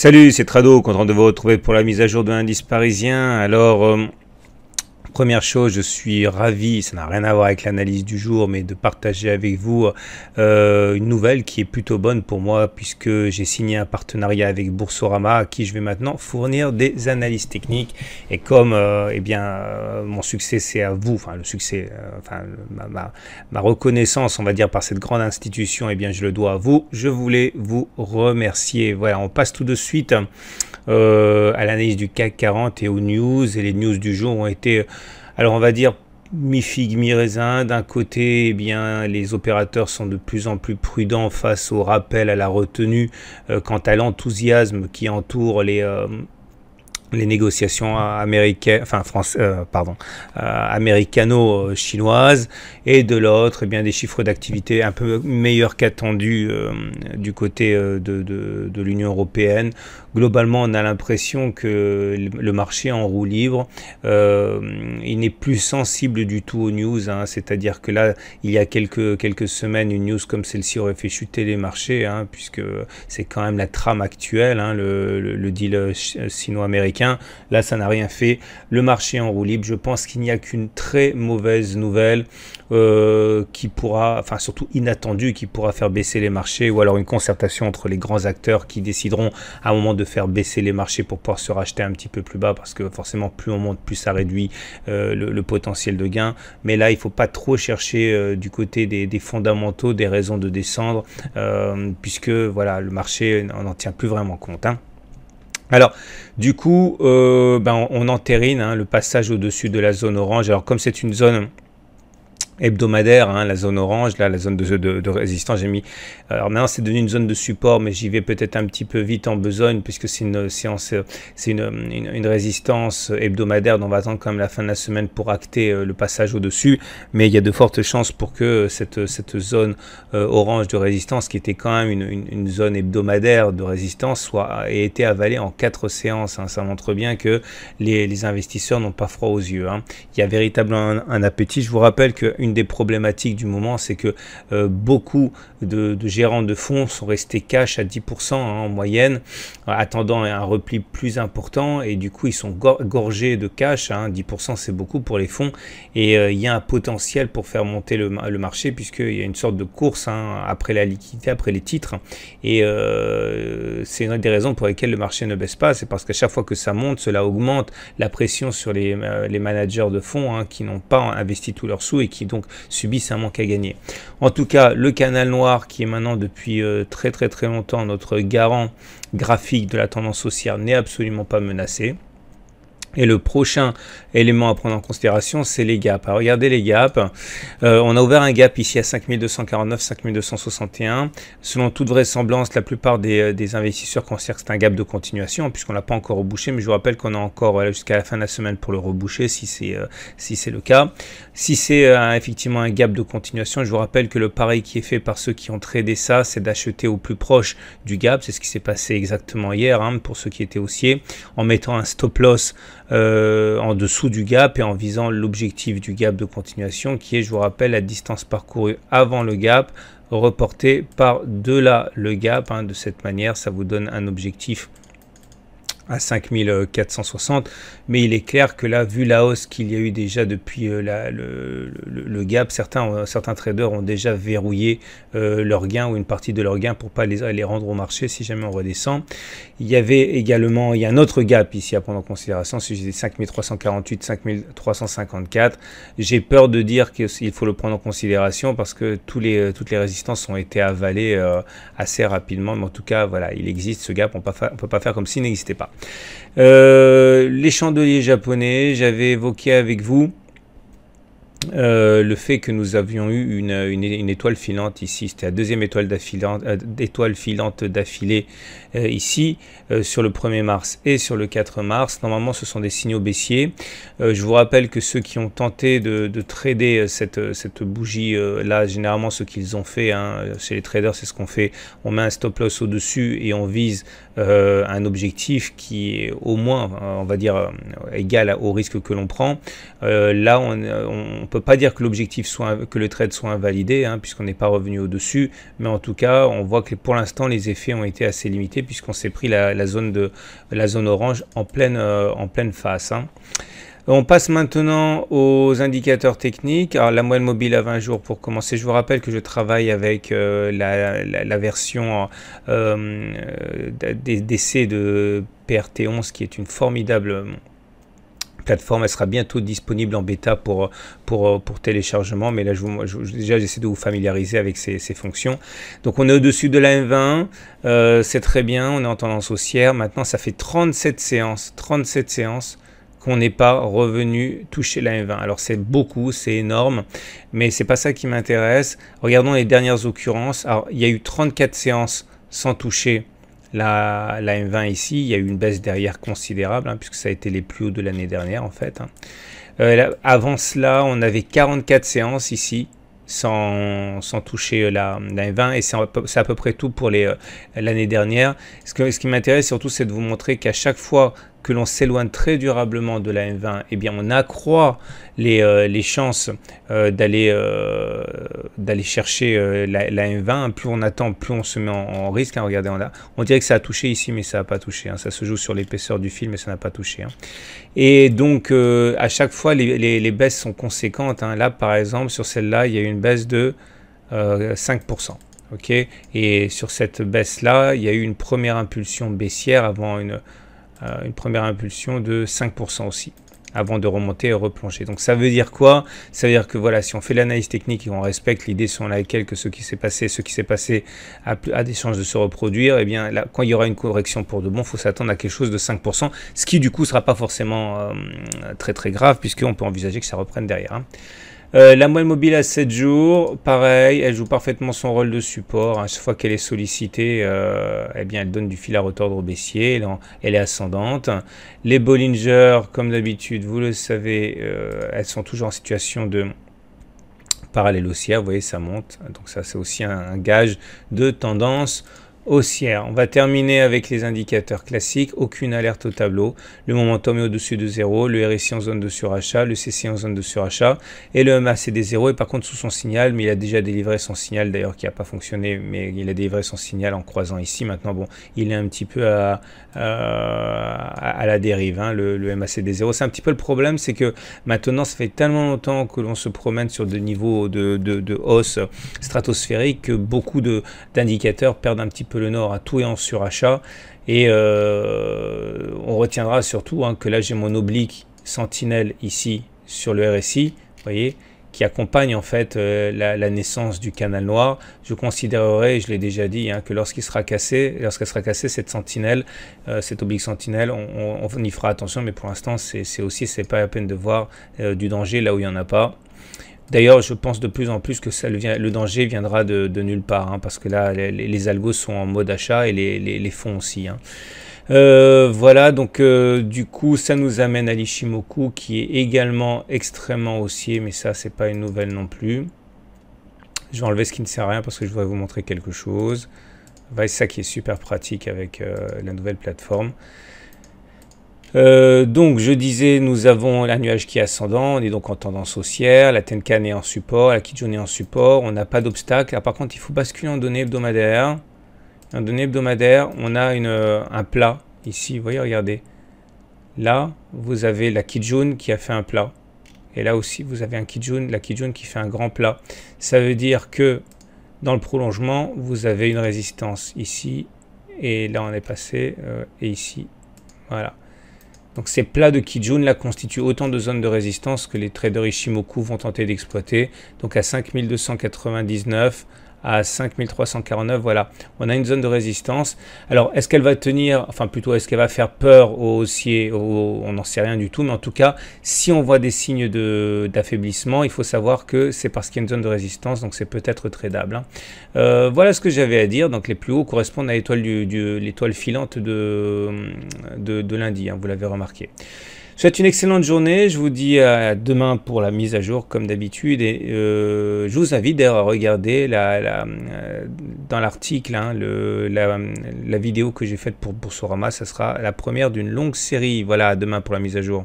Salut, c'est Trado, content de vous retrouver pour la mise à jour de l'indice parisien. Première chose, je suis ravi, ça n'a rien à voir avec l'analyse du jour, mais de partager avec vous une nouvelle qui est plutôt bonne pour moi, puisque j'ai signé un partenariat avec Boursorama, à qui je vais maintenant fournir des analyses techniques. Et comme mon succès c'est à vous, enfin le succès, ma reconnaissance, on va dire, par cette grande institution, eh bien je le dois à vous. Je voulais vous remercier. Voilà, on passe tout de suite à l'analyse du CAC 40 et aux news. Et les news du jour ont été, alors on va dire, mi-figue, mi-raisin. D'un côté, eh bien, les opérateurs sont de plus en plus prudents face au rappel à la retenue quant à l'enthousiasme qui entoure les négociations américaines, américano-chinoises, et de l'autre, eh bien, des chiffres d'activité un peu meilleurs qu'attendus du côté de l'Union européenne. Globalement, on a l'impression que le marché en roue libre, il n'est plus sensible du tout aux news, hein, c'est-à-dire que là, il y a quelques semaines, une news comme celle-ci aurait fait chuter les marchés, hein, puisque c'est quand même la trame actuelle, hein, le deal sino-américain. Là, ça n'a rien fait. Le marché en roue libre, je pense qu'il n'y a qu'une très mauvaise nouvelle qui pourra, enfin surtout inattendue, qui pourra faire baisser les marchés, ou alors une concertation entre les grands acteurs qui décideront à un moment de faire baisser les marchés pour pouvoir se racheter un petit peu plus bas, parce que forcément plus on monte, plus ça réduit le potentiel de gain. Mais là, il ne faut pas trop chercher du côté des fondamentaux, des raisons de descendre, puisque voilà, le marché n'en tient plus vraiment compte, hein. Alors, du coup, on entérine, hein, le passage au-dessus de la zone orange. Alors, comme c'est une zone hebdomadaire, hein, la zone orange, là, la zone de résistance, j'ai mis. Alors maintenant, c'est devenu une zone de support, mais j'y vais peut-être un petit peu vite en besogne, puisque c'est une séance, c'est une résistance hebdomadaire, dont on va attendre quand même la fin de la semaine pour acter le passage au-dessus. Mais il y a de fortes chances pour que cette zone orange de résistance, qui était quand même une zone hebdomadaire de résistance, ait été avalée en 4 séances. Hein. Ça montre bien que les investisseurs n'ont pas froid aux yeux, hein. Il y a véritablement un appétit. Je vous rappelle qu'une des problématiques du moment, c'est que beaucoup de gérants de fonds sont restés cash à 10%, hein, en moyenne, attendant un repli plus important, et du coup ils sont gorgés de cash, hein. 10% c'est beaucoup pour les fonds, et il y a un potentiel pour faire monter le marché, puisqu'il y a une sorte de course, hein, après la liquidité, après les titres, et c'est une des raisons pour lesquelles le marché ne baisse pas. C'est parce qu'à chaque fois que ça monte, cela augmente la pression sur les managers de fonds, hein, qui n'ont pas investi tous leurs sous et qui donc subissent un manque à gagner. En tout cas, le canal noir, qui est maintenant depuis très longtemps notre garant graphique de la tendance haussière, n'est absolument pas menacé. Et le prochain élément à prendre en considération, c'est les gaps. Alors, regardez les gaps. On a ouvert un gap ici à 5249, 5261. Selon toute vraisemblance, la plupart des investisseurs considèrent que c'est un gap de continuation, puisqu'on ne l'a pas encore rebouché. Mais je vous rappelle qu'on a encore jusqu'à la fin de la semaine pour le reboucher, si c'est le cas. Si c'est effectivement un gap de continuation, je vous rappelle que le pari qui est fait par ceux qui ont tradé ça, c'est d'acheter au plus proche du gap. C'est ce qui s'est passé exactement hier, hein, pour ceux qui étaient haussiers, en mettant un stop loss en dessous du gap et en visant l'objectif du gap de continuation, qui est, je vous rappelle, la distance parcourue avant le gap reportée par delà le gap, hein. De cette manière, ça vous donne un objectif à 5460, mais il est clair que là, vu la hausse qu'il y a eu déjà depuis le gap, certains traders ont déjà verrouillé leurs gains, ou une partie de leurs gains, pour pas les rendre au marché si jamais on redescend. Il y a un autre gap ici à prendre en considération, si je dis 5348, 5354. J'ai peur de dire qu'il faut le prendre en considération, parce que toutes les résistances ont été avalées assez rapidement, mais en tout cas, voilà, il existe ce gap, on peut pas faire comme s'il n'existait pas. Les chandeliers japonais, j'avais évoqué avec vous le fait que nous avions eu une étoile filante ici. C'était la deuxième étoile filante d'affilée ici, sur le 1er mars et sur le 4 mars. Normalement, ce sont des signaux baissiers. Je vous rappelle que ceux qui ont tenté de trader cette bougie là, généralement ce qu'ils ont fait, hein, chez les traders, c'est ce qu'on fait. On met un stop loss au-dessus et on vise un objectif qui est au moins, on va dire, égal au risque que l'on prend. Là, on peut peut pas dire que l'objectif soit, que le trade soit invalidé, hein, puisqu'on n'est pas revenu au-dessus, mais en tout cas, on voit que pour l'instant, les effets ont été assez limités, puisqu'on s'est pris la zone orange en pleine face, hein. On passe maintenant aux indicateurs techniques. Alors, la moyenne mobile à 20 jours pour commencer. Je vous rappelle que je travaille avec la version d'essai de PRT11 qui est une formidable plateforme. Elle sera bientôt disponible en bêta pour téléchargement, mais là déjà j'essaie de vous familiariser avec ces fonctions. Donc on est au-dessus de la M20, c'est très bien, on est en tendance haussière. Maintenant ça fait 37 séances qu'on n'est pas revenu toucher la M20. Alors c'est beaucoup, c'est énorme, mais c'est pas ça qui m'intéresse. Regardons les dernières occurrences. Alors il y a eu 34 séances sans toucher la M20 ici. Il y a eu une baisse derrière considérable, hein, puisque ça a été les plus hauts de l'année dernière en fait, hein. Avant cela, on avait 44 séances ici sans toucher la M20, et c'est à peu près tout pour l'année dernière. Ce qui m'intéresse surtout, c'est de vous montrer qu'à chaque fois que l'on s'éloigne très durablement de la M20, eh bien on accroît les chances d'aller chercher la M20. Plus on attend, plus on se met en risque, hein. Regardez, on dirait que ça a touché ici, mais ça n'a pas touché, hein. Ça se joue sur l'épaisseur du fil, mais ça n'a pas touché, hein. Et donc à chaque fois, les baisses sont conséquentes, hein. Là, par exemple, sur celle-là, il y a eu une baisse de 5%. Ok, et sur cette baisse-là, il y a eu une première impulsion baissière avant une première impulsion de 5% aussi, avant de remonter et replonger. Donc ça veut dire quoi? Ça veut dire que voilà, si on fait l'analyse technique et on respecte l'idée selon laquelle que ce qui s'est passé a des chances de se reproduire, et bien là, quand il y aura une correction pour de bon, il faut s'attendre à quelque chose de 5%, ce qui du coup ne sera pas forcément très très grave, puisqu'on peut envisager que ça reprenne derrière, hein. La moyenne mobile à 7 jours, pareil, elle joue parfaitement son rôle de support. À chaque fois qu'elle est sollicitée, eh bien, elle donne du fil à retordre baissier, elle est ascendante. Les Bollinger, comme d'habitude, vous le savez, elles sont toujours en situation de parallèle haussière. Vous voyez, ça monte. Donc ça, c'est aussi un gage de tendance haussière. On va terminer avec les indicateurs classiques. Aucune alerte au tableau. Le momentum est au-dessus de 0. Le RSI en zone de surachat. Le CC en zone de surachat. Et le MACD 0 est par contre sous son signal. Mais il a déjà délivré son signal d'ailleurs qui n'a pas fonctionné. Mais il a délivré son signal en croisant ici. Maintenant, bon, il est un petit peu à la dérive, hein, le MACD 0. C'est un petit peu le problème. C'est que maintenant, ça fait tellement longtemps que l'on se promène sur des niveaux de hausse stratosphérique que beaucoup d'indicateurs perdent un petit peu le nord, à tout et en surachat, et on retiendra surtout, hein, que là j'ai mon oblique sentinelle ici sur le RSI, vous voyez, qui accompagne en fait la naissance du canal noir. Je considérerai, je l'ai déjà dit, hein, que lorsqu'elle sera cassée, cette sentinelle, cette oblique sentinelle, on y fera attention, mais pour l'instant c'est pas la peine de voir du danger là où il n'y en a pas. D'ailleurs, je pense de plus en plus que le danger viendra de nulle part, hein, parce que là, les algos sont en mode achat et les fonds aussi, hein. Voilà, donc du coup, ça nous amène à l'Ichimoku qui est également extrêmement haussier, mais ça, c'est pas une nouvelle non plus. Je vais enlever ce qui ne sert à rien parce que je voudrais vous montrer quelque chose. C'est ça qui est super pratique avec la nouvelle plateforme. Donc je disais, nous avons la nuage qui est ascendant, on est donc en tendance haussière, la Tenkan est en support, la Kijun est en support, on n'a pas d'obstacle. Par contre il faut basculer en données hebdomadaires. En données hebdomadaires, on a un plat ici, vous voyez, regardez. Là, vous avez la Kijun qui a fait un plat. Et là aussi, vous avez la Kijun qui fait un grand plat. Ça veut dire que dans le prolongement, vous avez une résistance ici, et là on est passé, et ici, voilà. Donc ces plats de Kijun là constituent autant de zones de résistance que les traders Ichimoku vont tenter d'exploiter. Donc à 5299, à 5349, voilà, on a une zone de résistance. Alors est-ce qu'elle va tenir, enfin plutôt est-ce qu'elle va faire peur aux haussiers, on n'en sait rien du tout, mais en tout cas, si on voit des signes d'affaiblissement, il faut savoir que c'est parce qu'il y a une zone de résistance, donc c'est peut-être tradable, hein. Voilà ce que j'avais à dire. Donc les plus hauts correspondent à l'étoile filante de lundi, hein, vous l'avez remarqué. Je vous souhaite une excellente journée, je vous dis à demain pour la mise à jour comme d'habitude, et je vous invite d'ailleurs à regarder dans l'article, hein, la vidéo que j'ai faite pour Boursorama. Ça sera la première d'une longue série. Voilà, à demain pour la mise à jour.